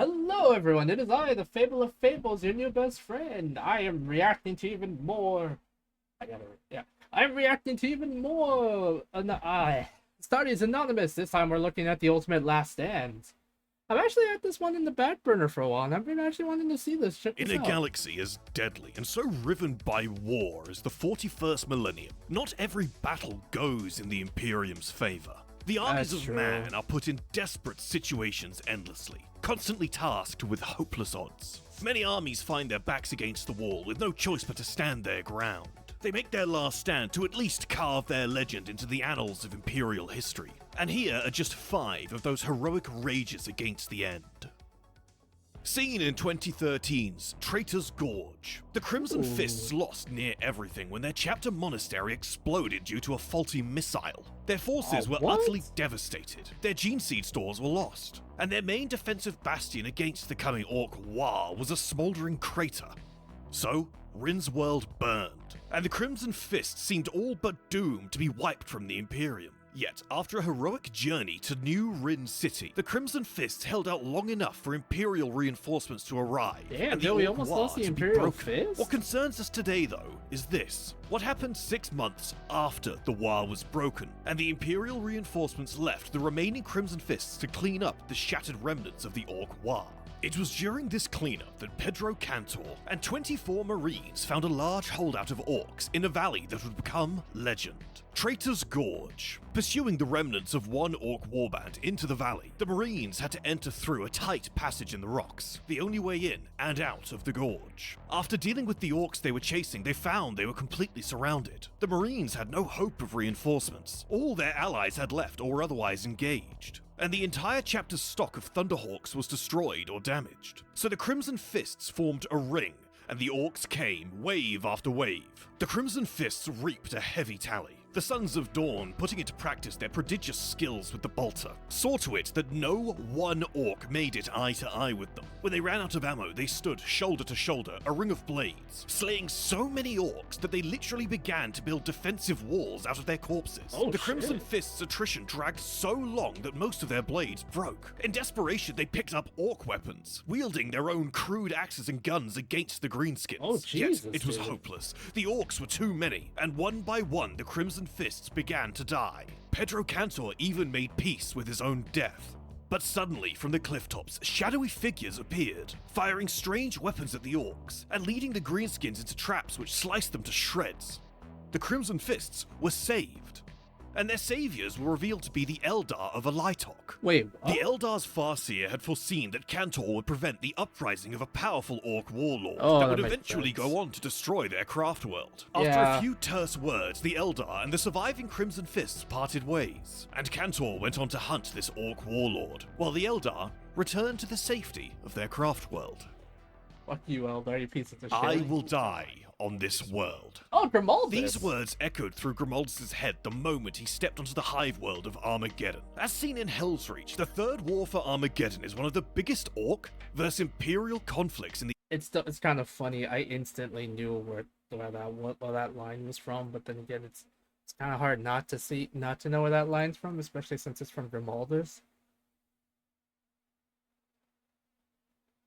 Hello, everyone. It is I, the Fable of Fables, your new best friend. I am reacting to even more. Yeah. I'm reacting to even more. Studies Anonymous. This time we're looking at the Ultimate Last Stand. I've actually had this one in the back burner for a while, and I've been actually wanting to see this. Check this In a out. galaxy as deadly and so riven by war as the 41st millennium, not every battle goes in the Imperium's favor. The armies That's of true. man are put in desperate situations endlessly, constantly tasked with hopeless odds. Many armies find their backs against the wall with no choice but to stand their ground. They make their last stand to at least carve their legend into the annals of Imperial history. And here are just 5 of those heroic rages against the end. Seen in 2013's Traitor's Gorge, the Crimson Fists lost near everything when their chapter monastery exploded due to a faulty missile. Their forces were What? utterly devastated, their gene seed stores were lost, and their main defensive bastion against the coming Orc War was a smouldering crater. So, Rin's world burned, and the Crimson Fist seemed all but doomed to be wiped from the Imperium. Yet, after a heroic journey to New Rin City, the Crimson Fists held out long enough for Imperial reinforcements to arrive. Damn, and dude, we Orc almost War lost the to be Imperial broken. Fist? What concerns us today, though, is this. What happened 6 months after the war was broken, and the Imperial reinforcements left the remaining Crimson Fists to clean up the shattered remnants of the Orc War? It was during this cleanup that Pedro Cantor and 24 Marines found a large holdout of orcs in a valley that would become legend. Traitor's Gorge. Pursuing the remnants of one orc warband into the valley, the Marines had to enter through a tight passage in the rocks, the only way in and out of the gorge. After dealing with the orcs they were chasing, they found they were completely surrounded. The Marines had no hope of reinforcements. All their allies had left or were otherwise engaged, and the entire chapter's stock of Thunderhawks was destroyed or damaged. So the Crimson Fists formed a ring, and the orcs came wave after wave. The Crimson Fists reaped a heavy tally. The Sons of Dawn, putting into practice their prodigious skills with the bolter, saw to it that no one orc made it eye to eye with them. When they ran out of ammo, they stood shoulder to shoulder, a ring of blades, slaying so many orcs that they literally began to build defensive walls out of their corpses. Oh, the Crimson shit. Fist's attrition dragged so long that most of their blades broke. In desperation, they picked up orc weapons, wielding their own crude axes and guns against the greenskins. Oh, Jesus, Yet it was dude. hopeless. The orcs were too many, and one by one the Crimson Fists began to die. Pedro Cantor even made peace with his own death. But suddenly, from the cliff tops, shadowy figures appeared, firing strange weapons at the orcs, and leading the greenskins into traps which sliced them to shreds. The Crimson Fists were saved, and their saviors were revealed to be the Eldar of Alitok. Wait, The what? Eldar's Farseer had foreseen that Cantor would prevent the uprising of a powerful orc warlord Oh, that that would makes eventually sense. go on to destroy their craft world. After Yeah. a few terse words, the Eldar and the surviving Crimson Fists parted ways, and Cantor went on to hunt this orc warlord, while the Eldar returned to the safety of their craft world. Fuck you, Eldar, you piece of shit. I will die on this world. Oh, Grimaldus. These words echoed through Grimaldus' head the moment he stepped onto the hive world of Armageddon. As seen in Hell's Reach, the Third War for Armageddon is one of the biggest orc versus imperial conflicts in the It's kind of funny. I instantly knew where that line was from, but then again, it's kind of hard not to know where that line's from, especially since it's from Grimaldus.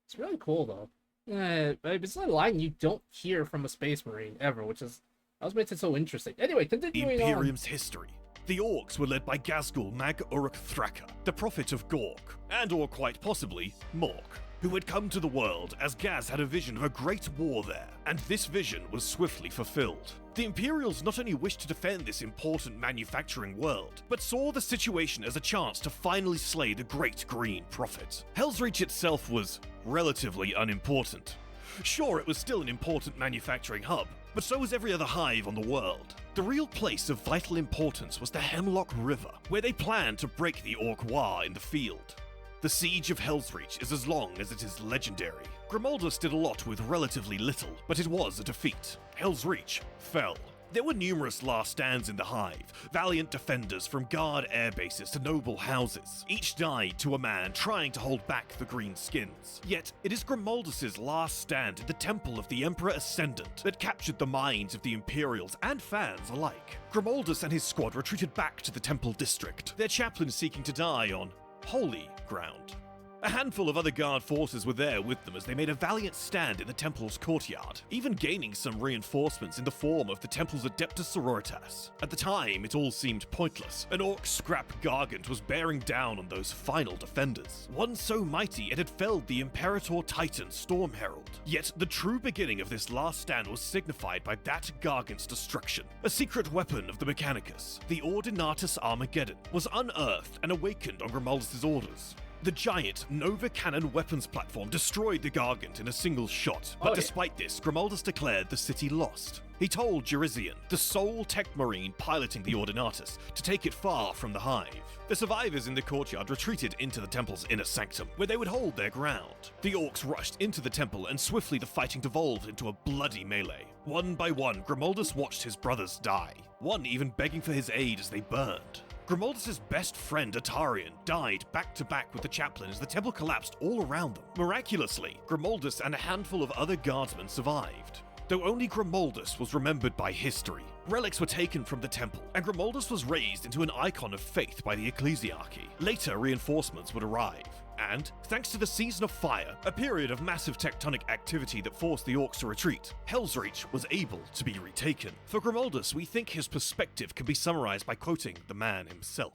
It's really cool though. Yeah, it's a line you don't hear from a Space Marine ever, that was makes it so interesting. Anyway, continuing on. Imperium's history. The orcs were led by Ghazghkull Mag Uruk Thraka, the prophet of Gork, and or quite possibly Mork, who had come to the world as Gaz had a vision of a great war there, and this vision was swiftly fulfilled. The Imperials not only wished to defend this important manufacturing world, but saw the situation as a chance to finally slay the Great Green Prophet. Hell's Reach itself was relatively unimportant. Sure, it was still an important manufacturing hub, but so was every other hive on the world. The real place of vital importance was the Hemlock River, where they planned to break the Orc War in the field. The Siege of Hell's Reach is as long as it is legendary. Grimaldus did a lot with relatively little, but it was a defeat. Hell's Reach fell. There were numerous last stands in the hive, valiant defenders from guard air bases to noble houses. Each died to a man trying to hold back the green skins. Yet, it is Grimaldus' last stand in the Temple of the Emperor Ascendant that captured the minds of the Imperials and fans alike. Grimaldus and his squad retreated back to the Temple District, their chaplain seeking to die on holy ground. A handful of other guard forces were there with them as they made a valiant stand in the temple's courtyard, even gaining some reinforcements in the form of the temple's Adeptus Sororitas. At the time, it all seemed pointless. An orc scrap gargant was bearing down on those final defenders, one so mighty it had felled the Imperator Titan Storm Herald. Yet the true beginning of this last stand was signified by that gargant's destruction. A secret weapon of the Mechanicus, the Ordinatus Armageddon, was unearthed and awakened on Grimaldus' orders. The giant Nova Cannon weapons platform destroyed the Gargant in a single shot, but despite this, Grimaldus declared the city lost. He told Jurizian, the sole tech marine piloting the Ordinatus, to take it far from the hive. The survivors in the courtyard retreated into the temple's inner sanctum, where they would hold their ground. The orcs rushed into the temple, and swiftly the fighting devolved into a bloody melee. One by one, Grimaldus watched his brothers die, one even begging for his aid as they burned. Grimaldus' best friend Atarian died back-to-back with the chaplain as the temple collapsed all around them. Miraculously, Grimaldus and a handful of other guardsmen survived, though only Grimaldus was remembered by history. Relics were taken from the temple, and Grimaldus was raised into an icon of faith by the ecclesiarchy. Later, reinforcements would arrive, and, thanks to the Season of Fire, a period of massive tectonic activity that forced the orcs to retreat, Hellsreach was able to be retaken. For Grimaldus, we think his perspective can be summarized by quoting the man himself.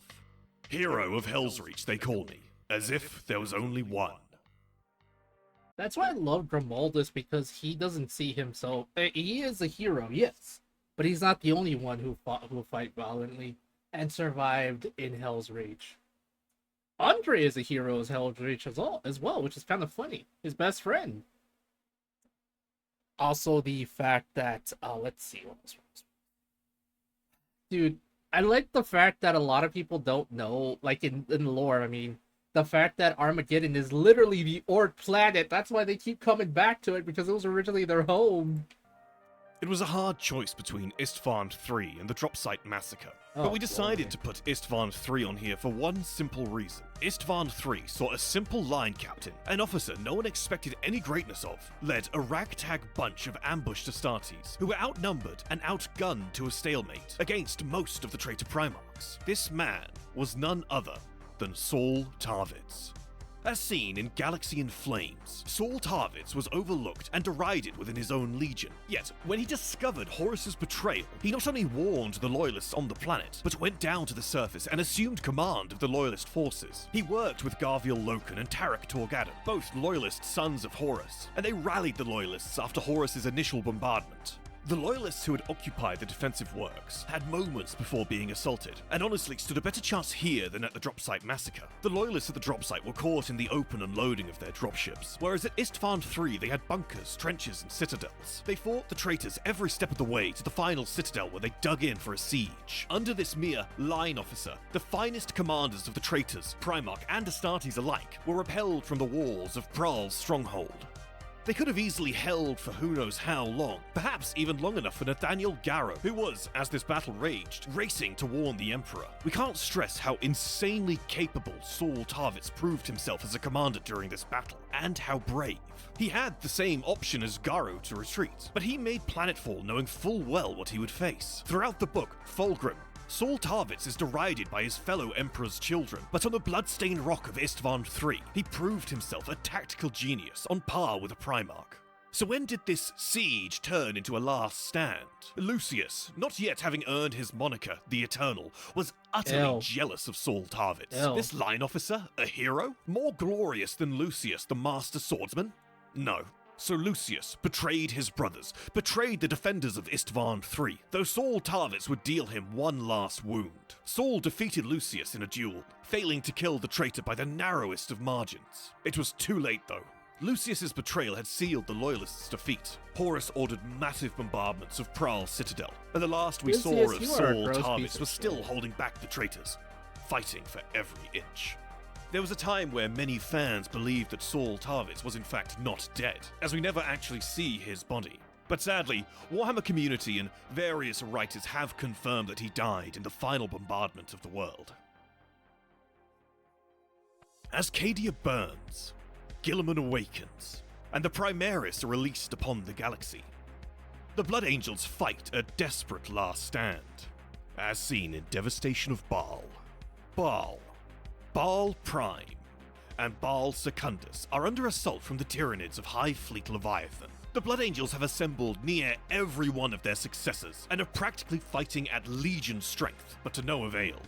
"Hero of Hellsreach, they call me, as if there was only one." That's why I love Grimaldus, because he doesn't see himself. He is a hero, yes, but he's not the only one who fight valiantly and survived in Hell's Reach. Andre is a hero as Hell's Reach as well, which is kind of funny. His best friend. Also, the fact that let's see what else. Dude, I like the fact that a lot of people don't know, like in lore. I mean, the fact that Armageddon is literally the orc planet. That's why they keep coming back to it, because it was originally their home. It was a hard choice between Isstvan III and the Dropsite Massacre, but we decided to put Isstvan III on here for one simple reason. Isstvan III saw a simple line captain, an officer no one expected any greatness of, led a ragtag bunch of ambushed Astartes, who were outnumbered and outgunned to a stalemate against most of the traitor Primarchs. This man was none other than Saul Tarvitz. As seen in Galaxy in Flames, Saul Tarvitz was overlooked and derided within his own legion. Yet, when he discovered Horus's betrayal, he not only warned the Loyalists on the planet, but went down to the surface and assumed command of the Loyalist forces. He worked with Garviel Loken and Tarek Torgadon, both Loyalist sons of Horus, and they rallied the Loyalists after Horus's initial bombardment. The Loyalists who had occupied the defensive works had moments before being assaulted, and honestly stood a better chance here than at the Dropsite Massacre. The Loyalists at the Dropsite were caught in the open unloading of their dropships, whereas at Isstvan III they had bunkers, trenches, and citadels. They fought the traitors every step of the way to the final citadel where they dug in for a siege. Under this mere line officer, the finest commanders of the traitors, Primarch and Astartes alike, were repelled from the walls of Praal's stronghold. They could have easily held for who knows how long, perhaps even long enough for Nathaniel Garrow, who was, as this battle raged, racing to warn the Emperor. We can't stress how insanely capable Saul Tarvitz proved himself as a commander during this battle, and how brave. He had the same option as Garrow to retreat, but he made planetfall knowing full well what he would face. Throughout the book, Fulgrim, Saul Tarvitz is derided by his fellow Emperor's children, but on the bloodstained rock of Isstvan III, he proved himself a tactical genius on par with a Primarch. So when did this siege turn into a last stand? Lucius, not yet having earned his moniker, the Eternal, was utterly jealous of Saul Tarvitz. This line officer, a hero? More glorious than Lucius, the master swordsman? No. So Lucius betrayed his brothers, betrayed the defenders of Isstvan III, though Saul Tarvitz would deal him one last wound. Saul defeated Lucius in a duel, failing to kill the traitor by the narrowest of margins. It was too late though. Lucius's betrayal had sealed the Loyalists' defeat. Horus ordered massive bombardments of Praal's citadel, and the last we saw of Saul Tarvitz was still holding back the traitors, fighting for every inch. There was a time where many fans believed that Saul Tarvitz was in fact not dead, as we never actually see his body. But sadly, Warhammer community and various writers have confirmed that he died in the final bombardment of the world. As Cadia burns, Guilliman awakens, and the Primaris are released upon the galaxy. The Blood Angels fight a desperate last stand, as seen in Devastation of Baal. Baal Prime, and Baal Secundus are under assault from the Tyranids of High Fleet Leviathan. The Blood Angels have assembled near every one of their successors and are practically fighting at legion strength, but to no avail.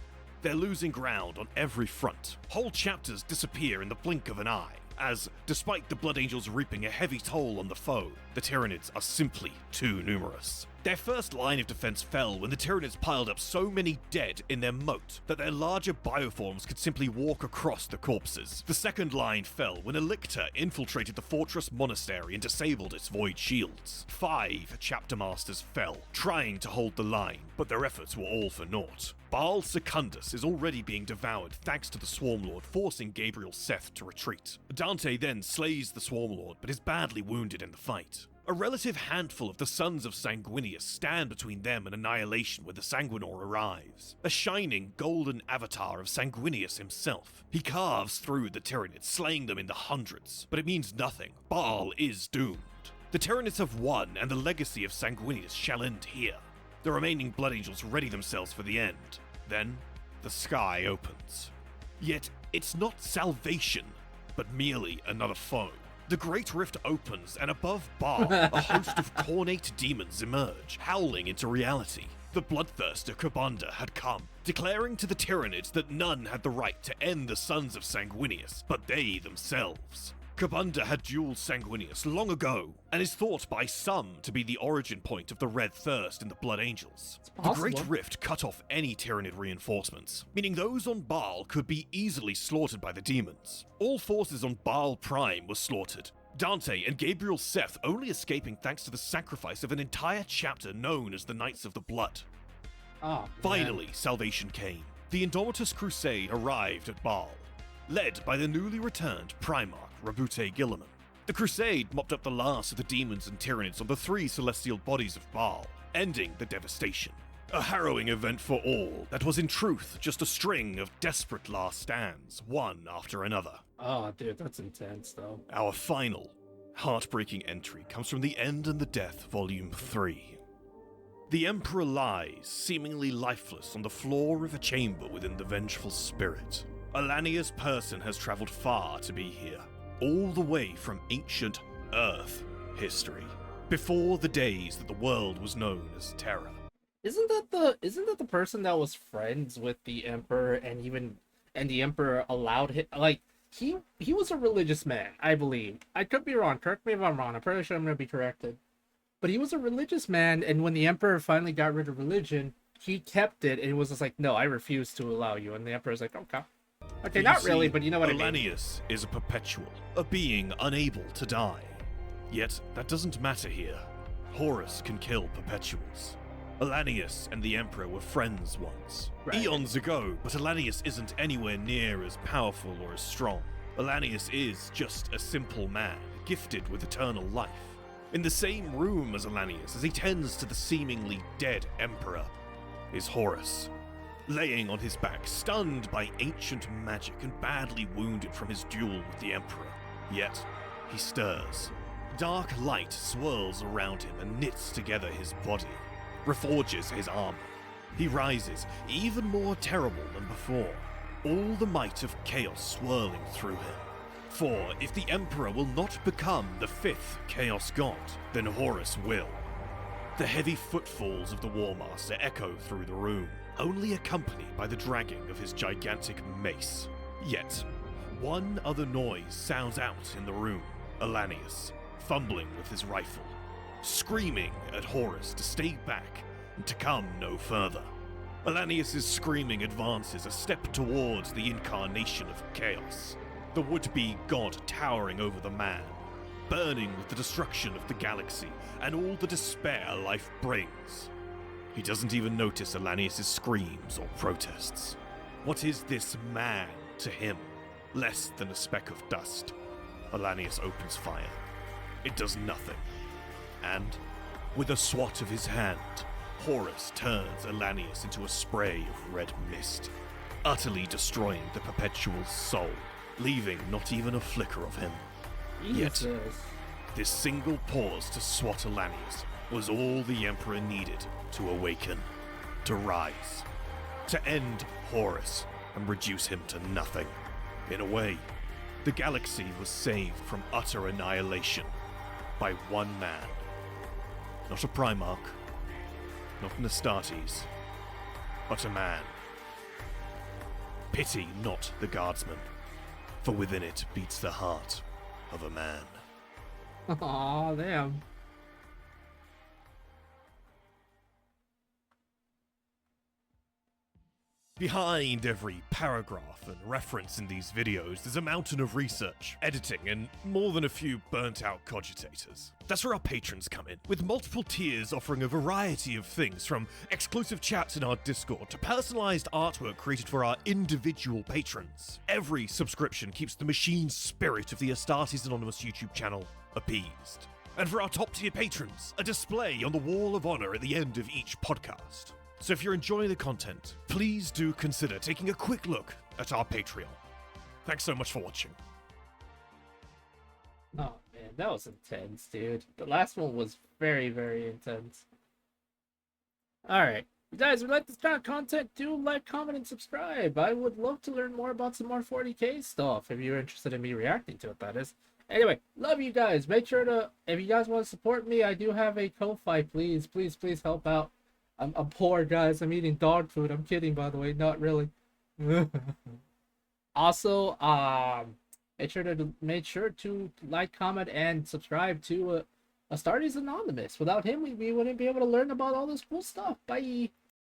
They're losing ground on every front. Whole chapters disappear in the blink of an eye, as, despite the Blood Angels reaping a heavy toll on the foe, the Tyranids are simply too numerous. Their first line of defense fell when the Tyranids piled up so many dead in their moat that their larger bioforms could simply walk across the corpses. The second line fell when a lictor infiltrated the fortress monastery and disabled its void shields. 5 chapter masters fell, trying to hold the line, but their efforts were all for naught. Baal Secundus is already being devoured thanks to the Swarmlord forcing Gabriel Seth to retreat. Dante then slays the Swarmlord but is badly wounded in the fight. A relative handful of the Sons of Sanguinius stand between them and annihilation when the Sanguinor arrives. A shining golden avatar of Sanguinius himself. He carves through the Tyranids, slaying them in the hundreds, but it means nothing. Baal is doomed. The Tyranids have won, and the legacy of Sanguinius shall end here. The remaining Blood Angels ready themselves for the end. Then, the sky opens. Yet, it's not salvation, but merely another foe. The Great Rift opens, and above Baal, a host of cornate demons emerge, howling into reality. The bloodthirster Kabanda had come, declaring to the Tyranids that none had the right to end the Sons of Sanguinius, but they themselves. Kabanda had dueled Sanguinius long ago, and is thought by some to be the origin point of the Red Thirst in the Blood Angels. The Great Rift cut off any Tyranid reinforcements, meaning those on Baal could be easily slaughtered by the demons. All forces on Baal Prime were slaughtered, Dante and Gabriel Seth only escaping thanks to the sacrifice of an entire chapter known as the Knights of the Blood. Finally, salvation came. The Indomitus Crusade arrived at Baal, led by the newly returned Primarch Rabute Gilliman. The Crusade mopped up the last of the demons and Tyranids on the 3 celestial bodies of Baal, ending the devastation. A harrowing event for all that was in truth just a string of desperate last stands, one after another. Oh, dude, that's intense, though. Our final, heartbreaking entry comes from The End and the Death, Volume 3. The Emperor lies, seemingly lifeless, on the floor of a chamber within the Vengeful Spirit. Alania's person has traveled far to be here, all the way from ancient Earth history, before the days that the world was known as Terra. Isn't that the person that was friends with the Emperor and the Emperor allowed him, like, he was a religious man, I believe. I could be wrong, correct me if I'm wrong, I'm pretty sure I'm gonna be corrected. But he was a religious man, and when the Emperor finally got rid of religion, he kept it, and it was just like, no, I refuse to allow you, and the Emperor's like, okay. Okay, not really, but you know what I mean. Alanius is a perpetual, a being unable to die. Yet, that doesn't matter here. Horus can kill perpetuals. Alanius and the Emperor were friends once. Right. Eons ago, but Alanius isn't anywhere near as powerful or as strong. Alanius is just a simple man, gifted with eternal life. In the same room as Alanius, as he tends to the seemingly dead Emperor, is Horus. Laying on his back, stunned by ancient magic and badly wounded from his duel with the Emperor. Yet, he stirs. Dark light swirls around him and knits together his body, reforges his armor. He rises, even more terrible than before, all the might of chaos swirling through him. For if the Emperor will not become the 5th Chaos God, then Horus will. The heavy footfalls of the War Master echo through the room, only accompanied by the dragging of his gigantic mace. Yet, one other noise sounds out in the room. Alanius, fumbling with his rifle, screaming at Horus to stay back and to come no further. Alanius' screaming advances a step towards the incarnation of chaos, the would-be god towering over the man, burning with the destruction of the galaxy and all the despair life brings. He doesn't even notice Alanius' screams or protests. What is this man to him? Less than a speck of dust. Alanius opens fire. It does nothing. And, with a swat of his hand, Horus turns Alanius into a spray of red mist, utterly destroying the Perpetual's soul, leaving not even a flicker of him. Jesus. Yet, this single pause to swat Alanius was all the Emperor needed to awaken, to rise, to end Horus and reduce him to nothing. In a way, The galaxy was saved from utter annihilation by one man. Not a Primarch, not an Astartes, but a man. Pity not the guardsman, for within it beats the heart of a man. Aw, damn. Behind every paragraph and reference in these videos, there's a mountain of research, editing, and more than a few burnt-out cogitators. That's where our patrons come in, with multiple tiers offering a variety of things, from exclusive chats in our Discord to personalized artwork created for our individual patrons. Every subscription keeps the machine spirit of the Astartes Anonymous YouTube channel appeased. And for our top-tier patrons, a display on the Wall of Honor at the end of each podcast. So if you're enjoying the content, please do consider taking a quick look at our Patreon. Thanks so much for watching. Oh man, that was intense, dude. The last one was very, very intense. Alright. If you guys would like this kind of content, do like, comment, and subscribe. I would love to learn more about some more 40k stuff, if you're interested in me reacting to it, that is. Anyway, love you guys. Make sure to, if you guys want to support me, I do have a Ko-Fi. Please, please, please help out. I'm poor, guys. I'm eating dog food. I'm kidding, by the way. Not really. Also, make sure to like, comment, and subscribe to Astartes Anonymous. Without him, we wouldn't be able to learn about all this cool stuff. Bye.